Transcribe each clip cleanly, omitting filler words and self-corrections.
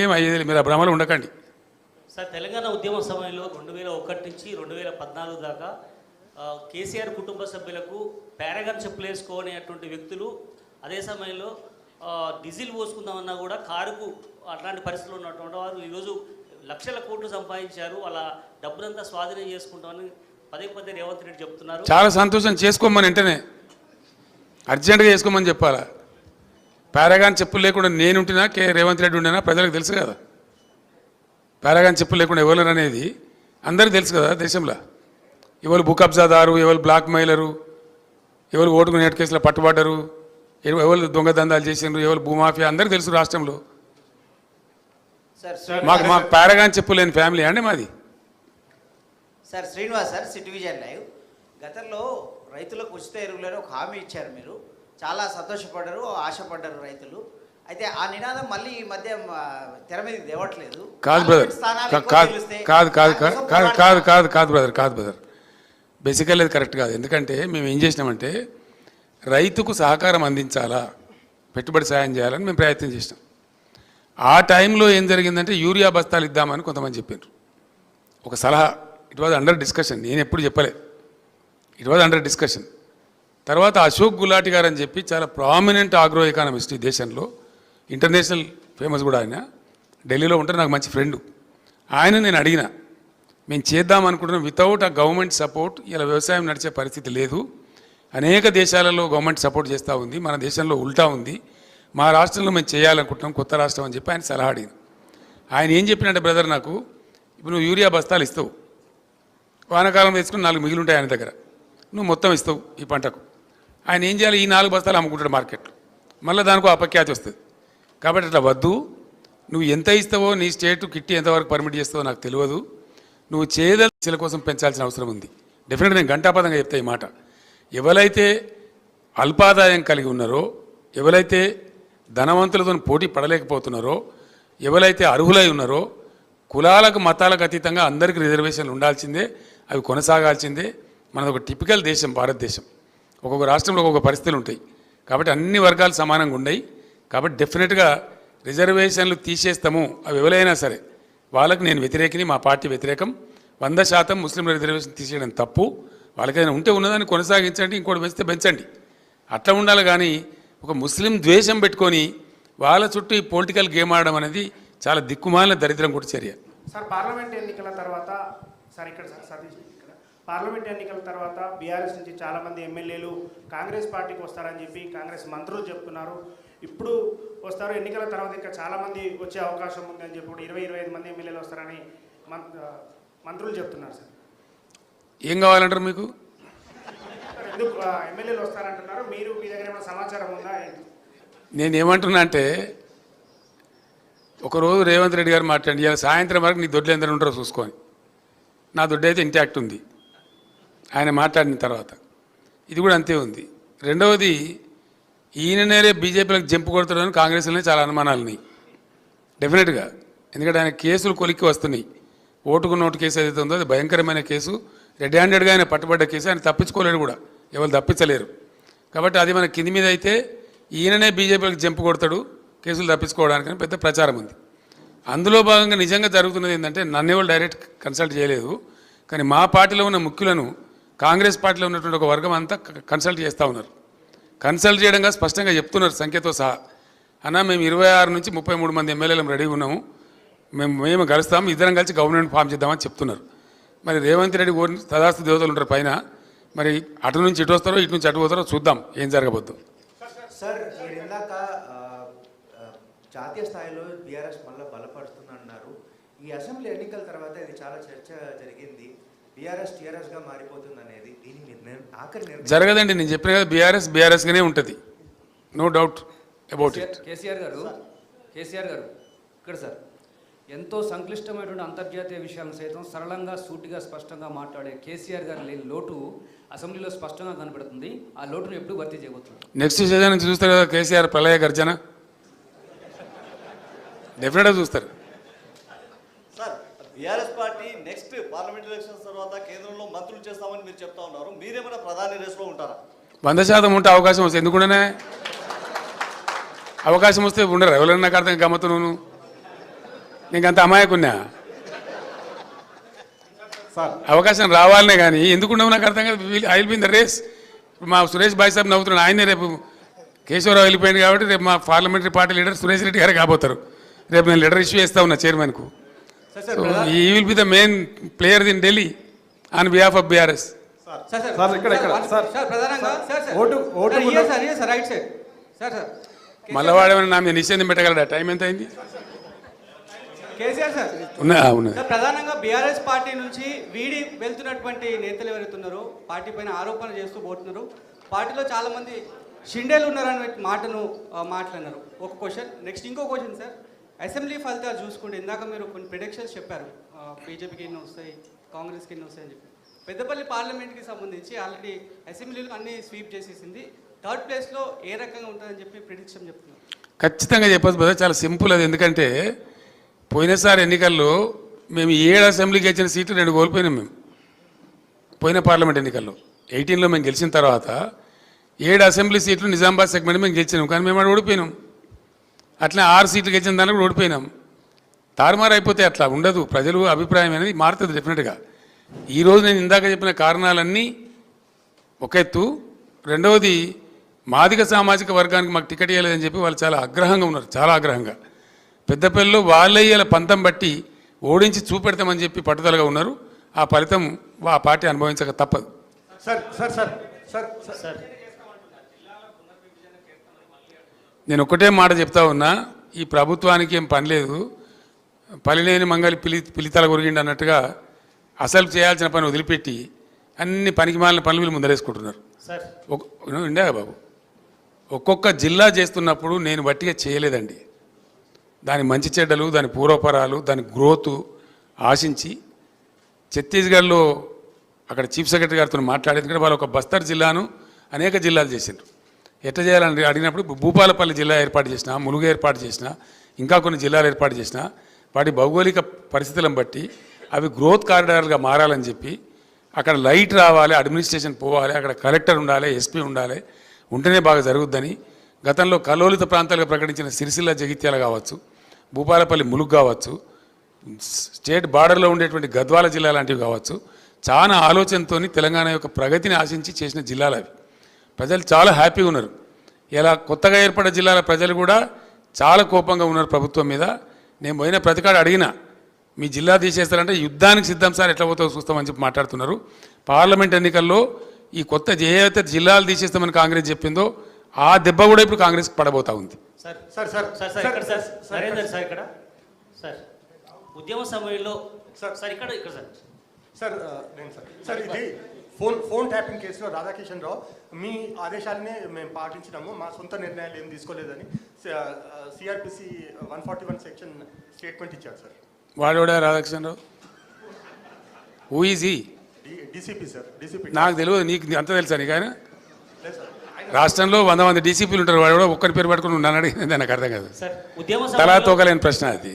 ఏం అయ్యేది, మీరు ఆ భ్రమలో ఉండకండి. సార్, తెలంగాణ ఉద్యమ సమయంలో 2001 నుంచి 2014 దాకా కేసీఆర్ కుటుంబ సభ్యులకు పారాగాన్ చెప్పులు వేసుకోనేటువంటి వ్యక్తులు అదే సమయంలో డీజిల్ పోసుకుందామన్నా కూడా కారుకు అట్లాంటి పరిస్థితులు ఉన్నటువంటి వారు ఈరోజు లక్షల కోట్లు సంపాదించారు, వాళ్ళ డబ్బునంతా స్వాధీనం చేసుకుంటామని పదే పదే రేవంత్ రెడ్డి చెప్తున్నారు. చాలా సంతోషం, చేసుకోమని వెంటనే అర్జెంటుగా చేసుకోమని చెప్పాలా. పారాగాన్ చెప్పులు లేకుండా నేను ఉంటున్నా, రేవంత్ రెడ్డి ఉండినా ప్రజలకు తెలుసు కదా. పారాగాన్ చెప్పులు లేకుండా ఎవరు అనేది అందరికీ తెలుసు కదా. దేశంలో ఎవరు భూ కబ్జాదారు, ఎవరు బ్లాక్ మెయిలరు, ఎవరు ఓటుకు నేటి కేసులో పట్టుబడ్డరు, ఎవరు దొంగదందాలు చేసిండ్రు, ఎవరు భూమాఫియా అందరికీ తెలుసు రాష్ట్రంలో. మాకు పారాగాన్ చెప్పులు లేని ఫ్యామిలీ అండి మాది. Sir Srinivas sir, city vision live. గతంలో రైతులకు ఉచిత ఎరువులను ఒక హామీ ఇచ్చారు, మీరు చాలా సంతోషపడ్డారు, ఆశపడ్డారు రైతులు. అయితే ఆ నినాదం మళ్ళీ ఈ మధ్య తెర మీదకి తేవట్లేదు. కాదు బ్రదర్, కాదు బ్రదర్, బేసికల్లీ అది కరెక్ట్ కాదు. ఎందుకంటే మేము ఏం చేసినామంటే రైతుకు సహకారం అందించాలా, పెట్టుబడి సాయం చేయాలని మేము ప్రయత్నం చేసినాం. ఆ టైంలో ఏం జరిగిందంటే యూరియా బస్తాలు ఇద్దామని కొంతమంది చెప్పారు. ఒక సలహా, ఇట్ వాజ్ అండర్ డిస్కషన్, నేను ఎప్పుడు చెప్పలే, ఇట్ వాజ్ అండర్ డిస్కషన్. తర్వాత అశోక్ గులాటి గారు అని చెప్పి చాలా ప్రామినెంట్ ఆగ్రో ఎకానమిస్ట్ ఈ దేశంలో, ఇంటర్నేషనల్ ఫేమస్ కూడా ఆయన, ఢిల్లీలో ఉంటారు, నాకు మంచి ఫ్రెండు. ఆయన నేను అడిగిన, మేము చేద్దాం అనుకుంటున్నాం, వితౌట్ ఆ గవర్నమెంట్ సపోర్ట్ ఇలా వ్యవసాయం నడిచే పరిస్థితి లేదు. అనేక దేశాలలో గవర్నమెంట్ సపోర్ట్ చేస్తూ ఉంది, మన దేశంలో ఉల్టా ఉంది, మా రాష్ట్రంలో మేము చేయాలనుకుంటున్నాం కొత్త రాష్ట్రం అని చెప్పి ఆయన సలహా అడిగిన. ఆయన ఏం చెప్పినట్టే బ్రదర్, నాకు ఇప్పుడు నువ్వు యూరియా బస్తాలు ఇస్తావు, వానాకాలం వేసుకుని 4 మిగిలి ఉంటాయి ఆయన దగ్గర, నువ్వు మొత్తం ఇస్తావు ఈ పంటకు. ఆయన ఏం చేయాలి, ఈ 4 బస్తాలు అమ్ముకుంటాడు మార్కెట్లో, మళ్ళీ దానికి అపఖ్యాతి వస్తుంది. కాబట్టి అట్లా వద్దు, నువ్వు ఎంత ఇస్తావో, నీ స్టేట్ కిట్టి ఎంతవరకు పర్మిట్ చేస్తావో నాకు తెలియదు, నువ్వు చేయదల కోసం పెంచాల్సిన అవసరం ఉంది. డెఫినెట్గా నేను ఘంటాపదంగా చెప్తా ఈ మాట. ఎవరైతే అల్పాదాయం కలిగి ఉన్నారో, ఎవరైతే ధనవంతులతో పోటీ పడలేకపోతున్నారో, ఎవరైతే అర్హులై ఉన్నారో, కులాలకు మతాలకు అతీతంగా అందరికీ రిజర్వేషన్లు ఉండాల్సిందే, అవి కొనసాగాల్సిందే. మనది ఒక టిపికల్ దేశం భారతదేశం, ఒక్కొక్క రాష్ట్రంలో ఒక్కొక్క పరిస్థితులు ఉంటాయి. కాబట్టి అన్ని వర్గాలు సమానంగా ఉన్నాయి. కాబట్టి డెఫినెట్గా రిజర్వేషన్లు తీసేస్తాము, అవి ఎవరైనా సరే వాళ్ళకి నేను వ్యతిరేకిని, మా పార్టీ వ్యతిరేకం. 100% ముస్లింల రిజర్వేషన్ తీసేయడం తప్పు. వాళ్ళకైనా ఉంటే ఉన్నదాన్ని కొనసాగించండి, ఇంకోటి పెంచితే పెంచండి, అట్లా ఉండాలి. కానీ ఒక ముస్లిం ద్వేషం పెట్టుకొని వాళ్ళ చుట్టూ ఈ పొలిటికల్ గేమ్ ఆడడం అనేది చాలా దిక్కుమాలిన దరిద్రం కూడా చర్య. సార్, పార్లమెంట్ ఎన్నికల తర్వాత పార్లమెంట్ ఎన్నికల తర్వాత బీఆర్ఎస్ నుంచి చాలామంది ఎమ్మెల్యేలు కాంగ్రెస్ పార్టీకి వస్తారని చెప్పి కాంగ్రెస్ మంత్రులు చెప్తున్నారు. ఇప్పుడు వస్తారు, ఎన్నికల తర్వాత ఇంకా చాలామంది వచ్చే అవకాశం ఉంది అని చెప్పి 20-25 మంది ఎమ్మెల్యేలు వస్తారని మంత్రులు చెప్తున్నారు. సార్, ఏం కావాలంటారు మీకు? ఎందుకు ఎమ్మెల్యేలు వస్తారంటున్నారు, మీరు మీ దగ్గర ఏమైనా సమాచారం ఉందా? నేనేమంటున్నా అంటే, ఒకరోజు రేవంత్ రెడ్డి గారు మాట్లాడి, ఇవాళ సాయంత్రం వరకు నీ దొడ్లు ఎంత ఉంటారో చూసుకొని, నా దొడ్డు అయితే ఇంటాక్ట్ ఉంది ఆయన మాట్లాడిన తర్వాత, ఇది కూడా అంతే ఉంది. రెండవది, ఈయననే బీజేపీలకు జంపు కొడుతున్నాడని కాంగ్రెస్లోనే చాలా అనుమానాలు ఉన్నాయి డెఫినెట్గా. ఎందుకంటే ఆయన కేసులు కొలిక్కి వస్తున్నాయి. ఓటుకు నోటు కేసు ఏదైతే ఉందో అది భయంకరమైన కేసు, రెడ్ హ్యాండెడ్గా ఆయన పట్టుబడ్డ కేసు, ఆయన తప్పించుకోలేడు కూడా, ఎవరు తప్పించలేరు. కాబట్టి అది మన కింది మీద అయితే ఈయననే బీజేపీలకు జంపు కొడతాడు కేసులు తప్పించుకోవడానికని పెద్ద ప్రచారం ఉంది. అందులో భాగంగా నిజంగా జరుగుతున్నది ఏంటంటే, నన్ను ఎవరు డైరెక్ట్ కన్సల్ట్ చేయలేదు, కానీ మా పార్టీలో ఉన్న ముఖ్యులను కాంగ్రెస్ పార్టీలో ఉన్నటువంటి ఒక వర్గం అంతా కన్సల్ట్ చేస్తూ ఉన్నారు. కన్సల్ట్ చేయడంగా స్పష్టంగా చెప్తున్నారు సంఖ్యతో సహా, అన్న మేము 26 నుంచి 33 మంది ఎమ్మెల్యేలు రెడీగా ఉన్నాము, మేము కలుస్తాము, ఇద్దరం కలిసి గవర్నమెంట్ ఫామ్ చేద్దామని చెప్తున్నారు. మరి రేవంత్ రెడ్డి తదాస్తు దేవతలు ఉంటారు పైన, మరి అటు నుంచి ఇటు వస్తారో, ఇటు నుంచి అటు పోతారో చూద్దాం ఏం జరగబోద్దు. సార్, మీరు ఇందాక జాతీయ స్థాయిలో బీఆర్ఎస్ మళ్ళీ బలపడుతుందన్నారు. ఈ అసెంబ్లీ ఎన్నికల తర్వాత ఇది చాలా చర్చ జరిగింది, బీఆర్ఎస్ టీఆర్ఎస్గా మారిపోతుంది అనేది. దీని జరగదండి, నేను చెప్పిన కదా, బీఆర్ఎస్గానే ఉంటుంది, no doubt about it. KCR గారు ఇక్కడ సార్ ఎంతో సంక్లిష్టమైనటువంటి అంతర్జాతీయ విషయాలను సైతం సరళంగా, సూటిగా, స్పష్టంగా మాట్లాడే కేసీఆర్ గారు లేని లోటు అసెంబ్లీలో స్పష్టంగా కనబడుతుంది. ఆ లోటును ఎప్పుడు భర్తీ చేయబోతున్నారు? నెక్స్ట్ సీజన్ నుంచి చూస్తారు కదా కేసీఆర్ ప్రళయ గర్జన, డెఫినెట్గా చూస్తారు. Sir, BRS party next parliament elections తర్వాత కేంద్రంలో మంత్రులు చేస్తామని మీరు చెప్తా ఉన్నారు, మీరేమైనా ప్రధాని రేసులో ఉంటారా? 100% ఉంటే అవకాశం వస్తే ఎందుకుండానే అవకాశం వస్తే ఉండరు, ఎవరైనా నాకు అర్థం గమ్మతు. నువ్వు నీకంత అమాయకున్నా అవకాశం రావాలనే కానీ ఎందుకుండవు నాకు అర్థం కాదు. I will be in the race. మా సురేష్ బాయ్ సాబ్ నవ్వుతున్నాడు, ఆయనే రేపు కేశవరావు వెళ్ళిపోయింది కాబట్టి రేపు మా parliamentary party leader Suresh Reddy గారు కాబోతారు. రేపు నేను లెటర్ ఇష్యూ చేస్తా ఉన్నా చైర్మన్కు. సో ఈ will be the main player in Delhi on behalf of BRS. మళ్ళీ వాడేమైనా నా మీద నిషేధం పెట్టగలడా? టైం ఎంత అయింది? కేసీఆర్ సార్ ఉన్నది. సార్, ప్రధానంగా బీఆర్ఎస్ పార్టీ నుంచి వీడి వెళ్తున్నటువంటి నేతలు ఎవరైతున్నారో పార్టీ పైన ఆరోపణలు చేస్తూ పోతున్నారు. పార్టీలో చాలా మంది షిండేలు ఉన్నారని మాటను మాట్లాడినారు. ఒక క్వశ్చన్. నెక్స్ట్ ఇంకో క్వశ్చన్ సార్, అసెంబ్లీ ఫలితాలు చూసుకుంటే ఇందాక మీరు కొన్ని ప్రిడిక్షన్స్ చెప్పారు, బీజేపీకి ఎన్ని వస్తాయి, కాంగ్రెస్కి ఎన్ని వస్తాయని చెప్పి. పెద్దపల్లి పార్లమెంట్కి సంబంధించి ఆల్రెడీ అసెంబ్లీలో అన్ని స్వీప్ చేసేసింది. థర్డ్ ప్లేస్లో ఏ రకంగా ఉంటుందని చెప్పి ప్రిడిక్షన్ చెప్తున్నారు. ఖచ్చితంగా చెప్పచ్చు బ్రదర్, చాలా సింపుల్ అది. ఎందుకంటే పోయినసారి ఎన్నికల్లో మేము 7 అసెంబ్లీకి వచ్చిన సీట్లు 2 కోల్పోయినాం. మేము పోయిన పార్లమెంట్ ఎన్నికల్లో 18లో మేము గెలిచిన తర్వాత 7 అసెంబ్లీ సీట్లు నిజామాబాద్ సెగ్మెంట్ మేము గెలిచినాం, కానీ మేము అక్కడ ఓడిపోయినాం. అట్లా 6 సీట్లు గెలిచిన దానికి కూడా ఓడిపోయినాం. తారుమారు అయిపోతే అట్లా ఉండదు. ప్రజలు అభిప్రాయం అనేది మారుతుంది డెఫినెట్గా. ఈరోజు నేను ఇందాక చెప్పిన కారణాలన్నీ ఒక ఎత్తు. రెండవది, మాదిగ సామాజిక వర్గానికి మాకు టికెట్ ఇవ్వలేదని చెప్పి వాళ్ళు చాలా ఆగ్రహంగా ఉన్నారు, చాలా ఆగ్రహంగా. పెద్దపల్లిలో వాళ్ళయ్యేల పంతం బట్టి ఓడించి చూపెడతామని చెప్పి పట్టుదలగా ఉన్నారు. ఆ ఫలితం ఆ పార్టీ అనుభవించక తప్పదు. నేను ఒకటే మాట చెప్తా ఉన్నా, ఈ ప్రభుత్వానికి ఏం పని లేదు, పలిలేని మంగళి పిలితల కొరిగిండి అన్నట్టుగా అసలు చేయాల్సిన పని వదిలిపెట్టి అన్ని పనికి మాలిన పనులు వీళ్ళు ముందరేసుకుంటున్నారు. ఇండియా బాబు, ఒక్కొక్క జిల్లా చేస్తున్నప్పుడు నేను బట్టిగా చేయలేదండి. దాని మంచి చెడ్డలు, దాని పూర్వపరాలు, దాని గ్రోత్ ఆశించి ఛత్తీస్గఢ్లో అక్కడ చీఫ్ సెక్రటరీ గారితో మాట్లాడేది. ఎందుకంటే వాళ్ళు ఒక బస్తర్ జిల్లాను అనేక జిల్లాలు చేసిండ్రు. ఎట్లా చేయాలని అడిగినప్పుడు భూపాలపల్లి జిల్లా ఏర్పాటు చేసిన, ములుగు ఏర్పాటు చేసిన, ఇంకా కొన్ని జిల్లాలు ఏర్పాటు చేసిన, వాటి భౌగోళిక పరిస్థితులను బట్టి అవి గ్రోత్ కారిడార్లుగా మారాలని చెప్పి అక్కడ లైట్ రావాలి, అడ్మినిస్ట్రేషన్ పోవాలి, అక్కడ కలెక్టర్ ఉండాలి, ఎస్పీ ఉండాలి, ఉంటేనే బాగా జరుగుద్దని గతంలో కలోలిత ప్రాంతాలుగా ప్రకటించిన సిరిసిల్ల జగిత్యాల కావచ్చు, భూపాలపల్లి ములుగు కావచ్చు, స్టేట్ బార్డర్లో ఉండేటువంటి గద్వాల జిల్లా లాంటివి కావచ్చు, చాలా ఆలోచనతో తెలంగాణ యొక్క ప్రగతిని ఆశించి చేసిన జిల్లాలు అవి. ప్రజలు చాలా హ్యాపీగా ఉన్నారు. ఇలా కొత్తగా ఏర్పడ్డ జిల్లాల ప్రజలు కూడా చాలా కోపంగా ఉన్నారు ప్రభుత్వం మీద. నేను పోయిన ప్రతికాడు అడిగినా, మీ జిల్లా తీసేస్తారంటే యుద్ధానికి సిద్ధం సార్, ఎట్లా పోతావు చూస్తామని చెప్పి మాట్లాడుతున్నారు. పార్లమెంట్ ఎన్నికల్లో ఈ కొత్త ఏవైతే జిల్లాలు తీసేస్తామని కాంగ్రెస్ చెప్పిందో ఆ దెబ్బ కూడా ఇప్పుడు కాంగ్రెస్ పడబోతా ఉంది. ఇక్కడ సార్ ఉద్యమ సమయంలో సార్ ఇక్కడ సార్ ఇది ఫోన్ ట్యాపింగ్ కేసులో రాధాకిషన్ రావు మీ ఆదేశాలనే మేము పాటించినాము, మా సొంత నిర్ణయాలు ఏం తీసుకోలేదని సిఆర్పిసి 141 సెక్షన్ స్టేట్మెంట్ ఇచ్చారు సార్. వాడోడా Radhakishan Rao? Who is he? DCP sir, DCP. నాకు తెలియదు, నీకు అంత తెలుసా? నీకు ఆయన రాష్ట్రంలో 100 మంది డీసీపీలు ఉంటారు, వాడు కూడా ఒక్కరి పేరు పట్టుకుని ఉన్నాను అడిగింది. నాకు అర్థం కాదు. తలా తోకలేని ప్రశ్న అది.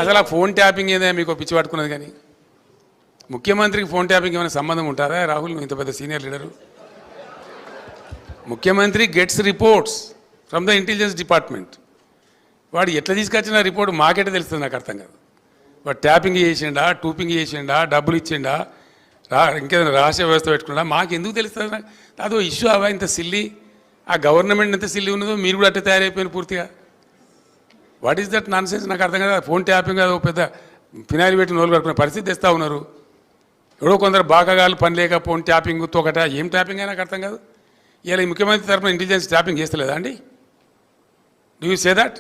అసలు ఆ ఫోన్ ట్యాపింగ్ ఏదో మీకు పిచ్చి పట్టుకున్నది. కానీ ముఖ్యమంత్రికి ఫోన్ ట్యాపింగ్ ఏమైనా సంబంధం ఉంటారా? రాహుల్, నువ్వు ఇంత పెద్ద సీనియర్ లీడరు. ముఖ్యమంత్రి gets reports from the intelligence department. వాడు ఎట్లా తీసుకొచ్చిన రిపోర్ట్ మాకెట్లా తెలుస్తుంది? నాకు అర్థం కాదు. వాడు ట్యాపింగ్ చేసిండా, టూపింగ్ చేసిండా, డబ్బులు ఇచ్చిండా, ఇంకేదైనా రహస్య వ్యవస్థ పెట్టుకున్నా మాకు ఎందుకు తెలుస్తుంది? నాకు అదో ఇష్యూ అవా ఇంత సిల్లి. ఆ గవర్నమెంట్ ఎంత సిల్లి ఉన్నదో మీరు కూడా అట్టే తయారైపోయిన పూర్తిగా. What is that non sense? నాకు అర్థం కదా. ఫోన్ ట్యాపింగ్ అది పెద్ద ఫినాయిల్ పెట్టి నోలు కడుపుకునే పరిస్థితి తెస్తూ ఉన్నారు. ఎవడో కొందరు బాగాగాలు పని లేక ఫోన్ ట్యాపింగ్ తోకట ఏం ట్యాపింగ్ అయినా నాకు అర్థం కాదు. ఇలా ఈ ముఖ్యమంత్రి తరఫున ఇంటెలిజెన్స్ ట్యాపింగ్ చేస్తలేదా అండి? Do you say that?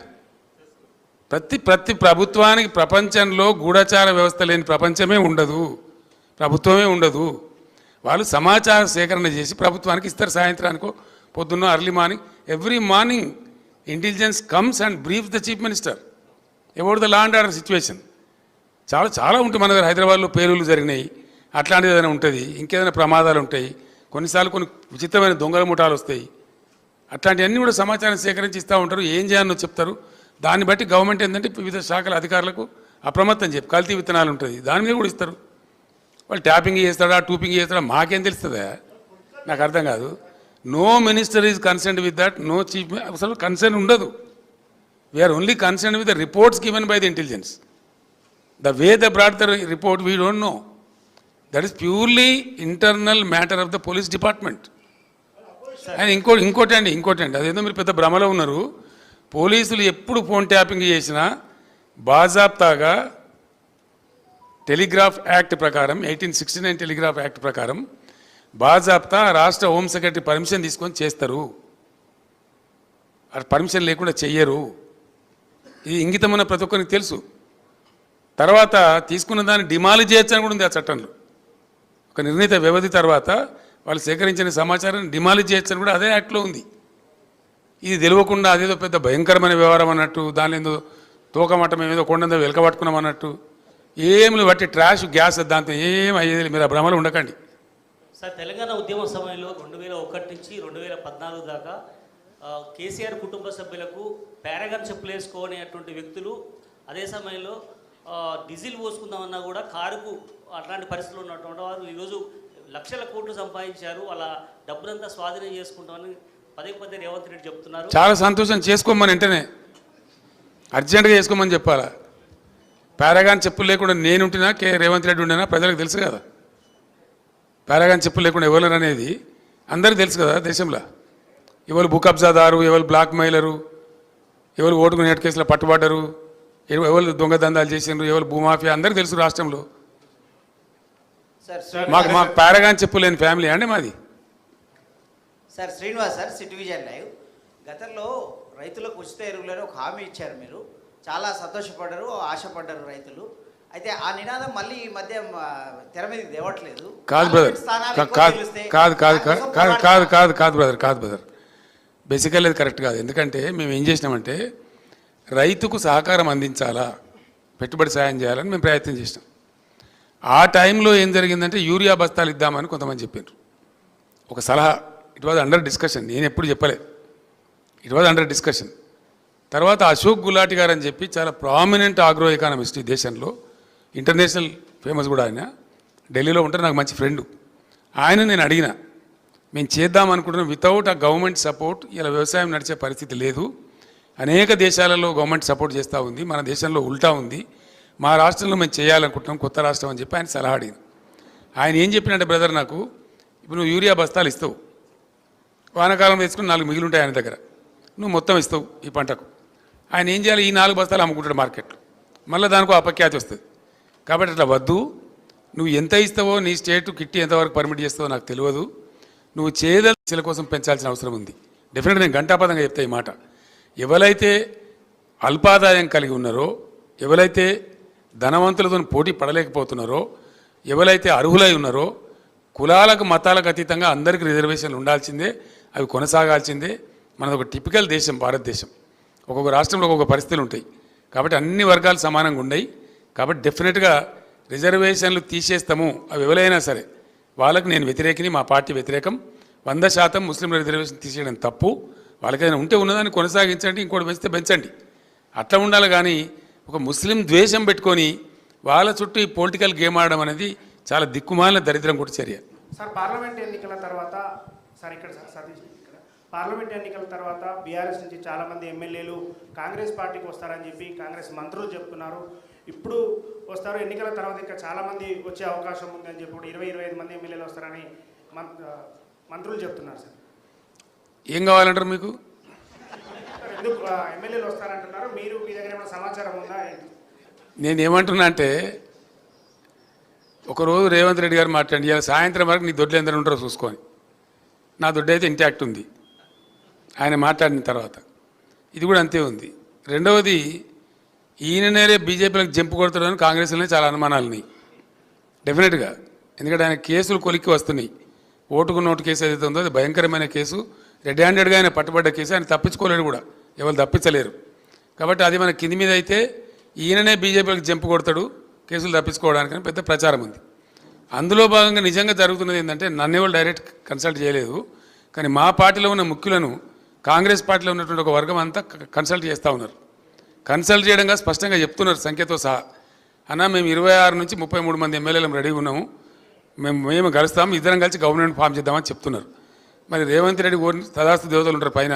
ప్రతి ప్రభుత్వానికి ప్రపంచంలో గూఢచార వ్యవస్థ లేని ప్రపంచమే ఉండదు, ప్రభుత్వమే ఉండదు. వాళ్ళు సమాచార సేకరణ చేసి ప్రభుత్వానికి ఇస్తారు. సాయంత్రానికో పొద్దున్న early morning, every morning intelligence comes and brief the chief minister about the law and order situation. చాలా ఉంటాయి. మన దగ్గర హైదరాబాద్లో పేలుళ్ళు జరిగినాయి, అట్లాంటిది ఏదైనా ఉంటుంది, ఇంకేదైనా ప్రమాదాలు ఉంటాయి, కొన్నిసార్లు కొన్ని విచిత్రమైన దొంగల ముఠాలు వస్తాయి. అట్లాంటివన్నీ కూడా సమాచారం సేకరించి ఇస్తూ ఉంటారు. ఏం చేయాలో చెప్తారు. దాన్ని బట్టి గవర్నమెంట్ ఏంటంటే వివిధ శాఖల అధికారులకు అప్రమత్తం చెప్పి కల్తీ విత్తనాలు ఉంటుంది, దాని మీద కూడా ఇస్తారు. వాళ్ళు ట్యాపింగ్ చేస్తాడా, టూపింగ్ చేస్తాడా మాకేం తెలుస్తుందా? నాకు అర్థం కాదు. No minister is concerned with that, no chief. అసలు కన్సర్న్ ఉండదు. We're only concern with the reports given by the intelligence. The way they brought the report we don't know. That is purely internal matter of the police department. And ఇంకోటి అండి అదేదో మీరు పెద్ద భ్రమలో ఉన్నారు. పోలీసులు ఎప్పుడు ఫోన్ ట్యాపింగ్ చేసినా బాజాప్తాగా టెలిగ్రాఫ్ యాక్ట్ ప్రకారం 1869 టెలిగ్రాఫ్ యాక్ట్ ప్రకారం బాజాప్తా రాష్ట్ర హోమ్ సెక్రటరీ పర్మిషన్ తీసుకొని చేస్తారు. పర్మిషన్ లేకుండా చెయ్యరు. ఇది ఇంగితమైన ప్రతి ఒక్కరికి తెలుసు. తర్వాత తీసుకున్న దాన్ని డిమాలిజ్ చేయొచ్చని కూడా ఉంది ఆ చట్టంలో. ఒక నిర్ణీత వ్యవధి తర్వాత వాళ్ళు సేకరించిన సమాచారాన్ని డిమాలిజ్ చేయొచ్చని కూడా అదే యాక్ట్లో ఉంది. ఇది తెలియకుండా అదేదో పెద్ద భయంకరమైన వ్యవహారం అన్నట్టు, దాని ఏదో తోకమట్టం ఏదో కొండందో వెలకబట్టుకున్నాం అన్నట్టు ఏమి బట్టి ట్రాష్ గ్యాస్ దాంతో ఏం అయ్యేది. మీరు ఆ భ్రమలో ఉండకండి. సార్, తెలంగాణ ఉద్యమ సమయంలో 2001 నుంచి 2014 దాకా కేసీఆర్ కుటుంబ సభ్యులకు పారాగాన్ చెప్పులు వేసుకోనేటువంటి వ్యక్తులు అదే సమయంలో డీజిల్ పోసుకుందామన్నా కూడా కారుకు అట్లాంటి పరిస్థితులు ఉన్నటువంటి వారు ఈరోజు లక్షల కోట్లు సంపాదించారు. అలా డబ్బునంతా స్వాధీనం చేసుకుంటామని పదే పదే రేవంత్ రెడ్డి చెప్తున్నారు. చాలా సంతోషం. చేసుకోమని వెంటనే అర్జెంటుగా చేసుకోమని చెప్పాలా. పారాగాన్ చెప్పులు లేకుండా నేనుంటున్నా రేవంత్ రెడ్డి ఉండేనా ప్రజలకు తెలుసు కదా. పారాగాన్ చెప్పులు లేకుండా ఎవరు అనేది అందరికీ తెలుసు కదా. దేశంలో ఎవరు భూ కబ్జాదారు, ఎవరు బ్లాక్ మెయిలరు, ఎవరు ఓటుకు నేటి కేసులో పట్టుబడ్డరు, ఎవరు దొంగదందాలు చేసిండ్రు, ఎవరు భూమాఫియా అందరికీ తెలుసు రాష్ట్రంలో. మాకు పారాగాన్ చెప్పులు లేని ఫ్యామిలీ అండి మాది. Sir Srinivas sir, city vision live. గతంలో రైతులకు ఉచిత ఎరువులని ఒక హామీ ఇచ్చారు మీరు. చాలా సంతోషపడ్డారు, ఆశపడ్డారు రైతులు. అయితే ఆ నినాదం మళ్ళీ ఈ మధ్య తెర మీదకి తేవట్లేదు. కాదు బ్రదర్, కాదు బ్రదర్. బేసికల్లీ అది కరెక్ట్ కాదు. ఎందుకంటే మేము ఏం చేసినామంటే రైతుకు సహకారం అందించాలా, పెట్టుబడి సాయం చేయాలని మేము ప్రయత్నం చేసినాం. ఆ టైంలో ఏం జరిగిందంటే యూరియా బస్తాలు ఇద్దామని కొంతమంది చెప్పారు. ఒక సలహా, ఇట్ వాజ్ అండర్ డిస్కషన్. నేను ఎప్పుడు చెప్పలే, ఇట్ వాజ్ అండర్ డిస్కషన్. తర్వాత అశోక్ గులాటి గారు అని చెప్పి చాలా ప్రామినెంట్ ఆగ్రో ఎకానమిస్ట్ ఈ దేశంలో, ఇంటర్నేషనల్ ఫేమస్ కూడా ఆయన, ఢిల్లీలో ఉంటారు, నాకు మంచి ఫ్రెండు. ఆయన నేను అడిగిన, మేము చేద్దాం అనుకుంటున్నాం వితౌట్ ఆ గవర్నమెంట్ సపోర్ట్ ఇలా వ్యవసాయం నడిచే పరిస్థితి లేదు. అనేక దేశాలలో గవర్నమెంట్ సపోర్ట్ చేస్తూ ఉంది, మన దేశంలో ఉల్టా ఉంది. మా రాష్ట్రంలో మేము చేయాలనుకుంటున్నాం కొత్త రాష్ట్రం అని చెప్పి ఆయన సలహా అడిగింది. ఆయన ఏం చెప్పినంటే, బ్రదర్ నాకు ఇప్పుడు నువ్వు యూరియా బస్తాలు ఇస్తావు, వానాకాలం వేసుకుని 4 మిగిలి ఉంటాయి ఆయన దగ్గర, నువ్వు మొత్తం ఇస్తావు ఈ పంటకు. ఆయన ఏం చేయాలి, ఈ 4 బస్తాలు అమ్ముకుంటాడు మార్కెట్లో, మళ్ళీ దానికో అపఖ్యాతి వస్తుంది. కాబట్టి అట్లా వద్దు, నువ్వు ఎంత ఇస్తావో నీ స్టేట్ కిట్టి ఎంతవరకు పర్మిట్ చేస్తావో నాకు తెలియదు, నువ్వు చేదల కోసం పెంచాల్సిన అవసరం ఉంది. డెఫినెట్గా నేను ఘంటాపదంగా చెప్తా ఈ మాట. ఎవరైతే అల్పాదాయం కలిగి ఉన్నారో, ఎవరైతే ధనవంతులతో పోటీ పడలేకపోతున్నారో, ఎవరైతే అర్హులై ఉన్నారో, కులాలకు మతాలకు అతీతంగా అందరికీ రిజర్వేషన్లు ఉండాల్సిందే, అవి కొనసాగాల్సిందే. మనది ఒక టిపికల్ దేశం భారతదేశం. ఒక్కొక్క రాష్ట్రంలో ఒక్కొక్క పరిస్థితులు ఉంటాయి. కాబట్టి అన్ని వర్గాలు సమానంగా ఉన్నాయి. కాబట్టి డెఫినెట్గా రిజర్వేషన్లు తీసేస్తాము, అవి ఎవరైనా సరే వాళ్ళకి నేను వ్యతిరేకిని, మా పార్టీ వ్యతిరేకం. 100% ముస్లింల రిజర్వేషన్ తీసేయడం తప్పు. వాళ్ళకైనా ఉంటే ఉన్నదాన్ని కొనసాగించండి, ఇంకోటి పెంచితే పెంచండి, అట్లా ఉండాలి. కానీ ఒక ముస్లిం ద్వేషం పెట్టుకొని వాళ్ళ చుట్టూ ఈ పొలిటికల్ గేమ్ ఆడడం అనేది చాలా దిక్కుమాలిన దరిద్రం కూడా చర్య. సార్, పార్లమెంట్ ఎన్నికల తర్వాత పార్లమెంట్ ఎన్నికల తర్వాత బీఆర్ఎస్ నుంచి చాలామంది ఎమ్మెల్యేలు కాంగ్రెస్ పార్టీకి వస్తారని చెప్పి కాంగ్రెస్ మంత్రులు చెప్తున్నారు. ఇప్పుడు వస్తారు, ఎన్నికల తర్వాత ఇంకా చాలామంది వచ్చే అవకాశం ఉంది అని చెప్పి 20-25 మంది ఎమ్మెల్యేలు వస్తారని మంత్రులు చెప్తున్నారు. సార్ ఏం కావాలంటారు మీకు? ఎందుకు ఎమ్మెల్యేలు వస్తారంటున్నారు? మీరు మీ దగ్గర ఏమైనా సమాచారం ఉందా? నేనేమంటున్నా అంటే, ఒకరోజు రేవంత్ రెడ్డి గారు మాట్లాడి, ఇలా సాయంత్రం వరకు నీ దొడ్లు ఎందరూ ఉంటారో చూసుకొని, నా దొడ్డు అయితే ఇంటాక్ట్ ఉంది ఆయన మాట్లాడిన తర్వాత. ఇది కూడా అంతే ఉంది. రెండవది, ఈయననే బీజేపీలకు జంపు కొడుతున్నాడని కాంగ్రెస్లోనే చాలా అనుమానాలు ఉన్నాయి డెఫినెట్గా. ఎందుకంటే ఆయన కేసులు కొలిక్కి వస్తున్నాయి. ఓటుకు నోటు కేసు ఏదైతే ఉందో అది భయంకరమైన కేసు, రెడ్ హ్యాండెడ్గా ఆయన పట్టుబడ్డ కేసు. ఆయన తప్పించుకోలేడు కూడా, ఎవరు తప్పించలేరు. కాబట్టి అది మన కింది మీద అయితే ఈయననే బీజేపీలకు జంపు కొడతాడు కేసులు తప్పించుకోవడానికని పెద్ద ప్రచారం ఉంది. అందులో భాగంగా నిజంగా జరుగుతున్నది ఏంటంటే, నన్ను ఎవరు డైరెక్ట్ కన్సల్ట్ చేయలేదు, కానీ మా పార్టీలో ఉన్న ముఖ్యులను కాంగ్రెస్ పార్టీలో ఉన్నటువంటి ఒక వర్గం అంతా కన్సల్ట్ చేస్తూ ఉన్నారు. కన్సల్ట్ చేయడంగా స్పష్టంగా చెప్తున్నారు సంఖ్యతో సహా, అన్న మేము 26 నుంచి 33 మంది ఎమ్మెల్యేలు రెడీగా ఉన్నాము, మేము కలుస్తాము, ఇద్దరం కలిసి గవర్నమెంట్ ఫామ్ చేద్దామని చెప్తున్నారు. మరి రేవంత్ రెడ్డి తదాస్తు దేవతలు ఉంటారు పైన,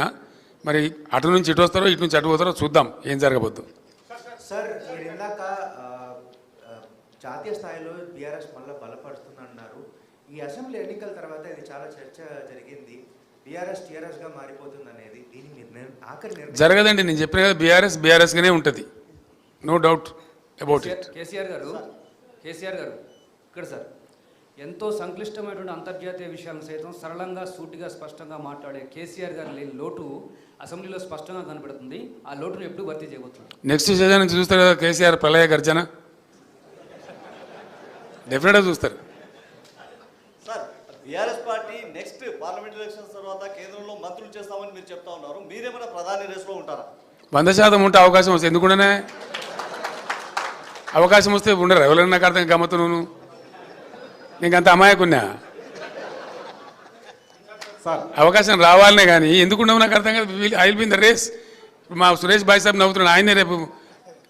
మరి అటు నుంచి ఇటు వస్తారో ఇటు నుంచి అటు పోతారో చూద్దాం ఏం జరగబోద్దు. సార్ మీరు ఇందాక జాతీయ స్థాయిలో బీఆర్ఎస్ మళ్ళీ బలపడుతుందన్నారు. ఈ అసెంబ్లీ ఎన్నికల తర్వాత ఇది చాలా చర్చ జరిగింది. బీఆర్ఎస్ టీఆర్ఎస్గా మారిపోతుంది అనేది దీని ఆఖరి నిర్ణయం జరగదండి. నేను చెప్పిన కదా బీఆర్ఎస్గానే ఉంటుంది, no doubt about it. KCR గారు ఇక్కడ సార్ ఎంతో సంక్లిష్టమైనటువంటి అంతర్జాతీయ విషయాలను సైతం సరళంగా సూటిగా స్పష్టంగా మాట్లాడే కేసీఆర్ గారు లేని లోటు అసెంబ్లీలో స్పష్టంగా కనబడుతుంది. ఆ లోటును ఎప్పుడు భర్తీ చేయబోతున్నారు? నెక్స్ట్ సీజన్ నుంచి చూస్తారు కదా కేసీఆర్ ప్రళయ గర్జన, డెఫినెట్గా చూస్తారు. Sir BRS party next parliament elections తర్వాత కేంద్రంలో మంత్రులు చేస్తామని మీరు చెప్తా ఉన్నారు. మీరేమైనా ప్రధాని రేసులో ఉంటారా? 100% ఉంటే అవకాశం వస్తే ఎందుకుండానే అవకాశం వస్తే ఉండరు. ఎవరైనా నాకు అర్థం గమ్మత్తు నువ్వు నీకు అంత అమాయకున్నా అవకాశం రావాలనే కానీ ఎందుకున్నావు నాకు అర్థం కాదు. I will be in the race. మా సురేష్ భాయ్ సాబ్ నవ్వుతున్నాడు, ఆయనే రేపు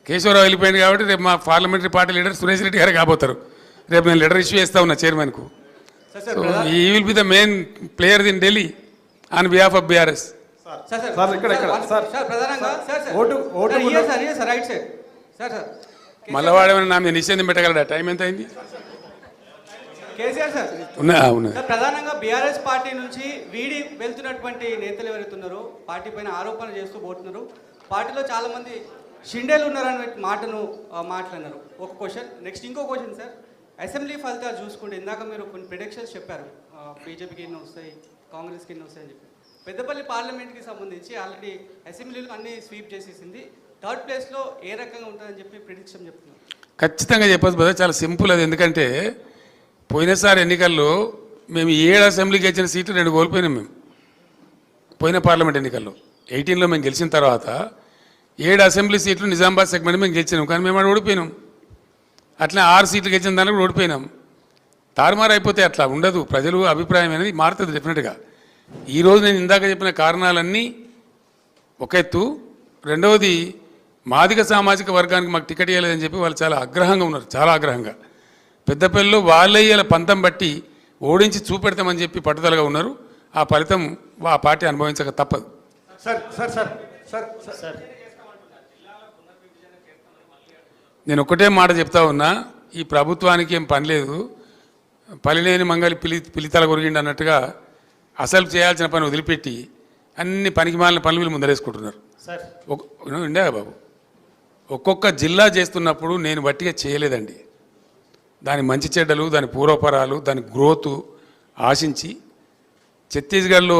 కేశవరావు వెళ్ళిపోయింది కాబట్టి రేపు మా parliamentary party leader Suresh Reddy గారు కాబోతారు. రేపు నేను లెటర్ ఇష్యూ చేస్తా ఉన్నా చైర్మన్కు. సో ఈ will be the main player in Delhi on behalf of BRS. మళ్ళీ వాడేమైనా నా మీద నిషేధం పెట్టగలడా? టైం ఎంత అయింది? కేసీఆర్ సార్ ఉన్నా సార్ ప్రధానంగా బీఆర్ఎస్ పార్టీ నుంచి వీడి వెళ్తున్నటువంటి నేతలు ఎవరైతున్నారో పార్టీ పైన ఆరోపణలు చేస్తూ పోతున్నారు. పార్టీలో చాలా మంది షిండేలు ఉన్నారని మాటను మాట్లాడినారు. ఒక క్వశ్చన్. నెక్స్ట్ ఇంకో క్వశ్చన్ సార్, అసెంబ్లీ ఫలితాలు చూసుకుంటే ఇందాక మీరు కొన్ని ప్రిడిక్షన్స్ చెప్పారు, బీజేపీకి ఎన్ని వస్తాయి, కాంగ్రెస్కి ఎన్ని వస్తాయని చెప్పి. పెద్దపల్లి పార్లమెంట్కి సంబంధించి ఆల్రెడీ అసెంబ్లీలో అన్ని స్వీప్ చేసేసింది. థర్డ్ ప్లేస్లో ఏ రకంగా ఉంటుందని చెప్పి ప్రిడిక్షన్ చెప్తున్నారు. ఖచ్చితంగా చెప్పచ్చు బ్రదర్, చాలా సింపుల్ అది. ఎందుకంటే పోయినసారి ఎన్నికల్లో మేము 7 అసెంబ్లీకి ఇచ్చిన సీట్లు 2 కోల్పోయినాం. మేము పోయిన పార్లమెంట్ ఎన్నికల్లో 18లో మేము గెలిచిన తర్వాత 7 అసెంబ్లీ సీట్లు నిజామాబాద్ సెగ్మెంట్ మేము గెలిచినాం, కానీ మేము అక్కడ ఓడిపోయినాం. అట్లా 6 సీట్లు గెలిచిన దానికి కూడా ఓడిపోయినాం. తారుమారు అయిపోతే అట్లా ఉండదు. ప్రజలు అభిప్రాయం అనేది మారుతుంది డెఫినెట్గా. ఈరోజు నేను ఇందాక చెప్పిన కారణాలన్నీ ఒక ఎత్తు. రెండవది మాదిగ సామాజిక వర్గానికి మాకు టికెట్ ఇవ్వలేదని చెప్పి వాళ్ళు చాలా ఆగ్రహంగా ఉన్నారు, చాలా ఆగ్రహంగా. పెద్దపల్లిలో వాళ్ళయ్యేల పంతం బట్టి ఓడించి చూపెడతామని చెప్పి పట్టుదలగా ఉన్నారు. ఆ ఫలితం ఆ పార్టీ అనుభవించక తప్పదు. నేను ఒకటే మాట చెప్తా ఉన్నా, ఈ ప్రభుత్వానికి ఏం పని లేదు, పలిలేని మంగళి పిలితల కొరిగిండి అన్నట్టుగా అసలు చేయాల్సిన పని వదిలిపెట్టి అన్ని పనికి మాలిన పనులు వీళ్ళు ముందరేసుకుంటున్నారు. ఉండే బాబు, ఒక్కొక్క జిల్లా చేస్తున్నప్పుడు నేను వట్టిగా చేయలేదండి. దాని మంచి చెడ్డలు, దాని పూర్వపరాలు, దాని గ్రోత్ ఆశించి ఛత్తీస్గఢ్లో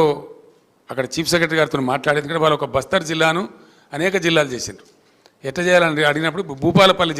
అక్కడ చీఫ్ సెక్రటరీ గారితో మాట్లాడేది. వాళ్ళు ఒక బస్తర్ జిల్లాను అనేక జిల్లాలు చేశారు. ఎట్లా చేయాలని అడిగినప్పుడు భూపాలపల్లి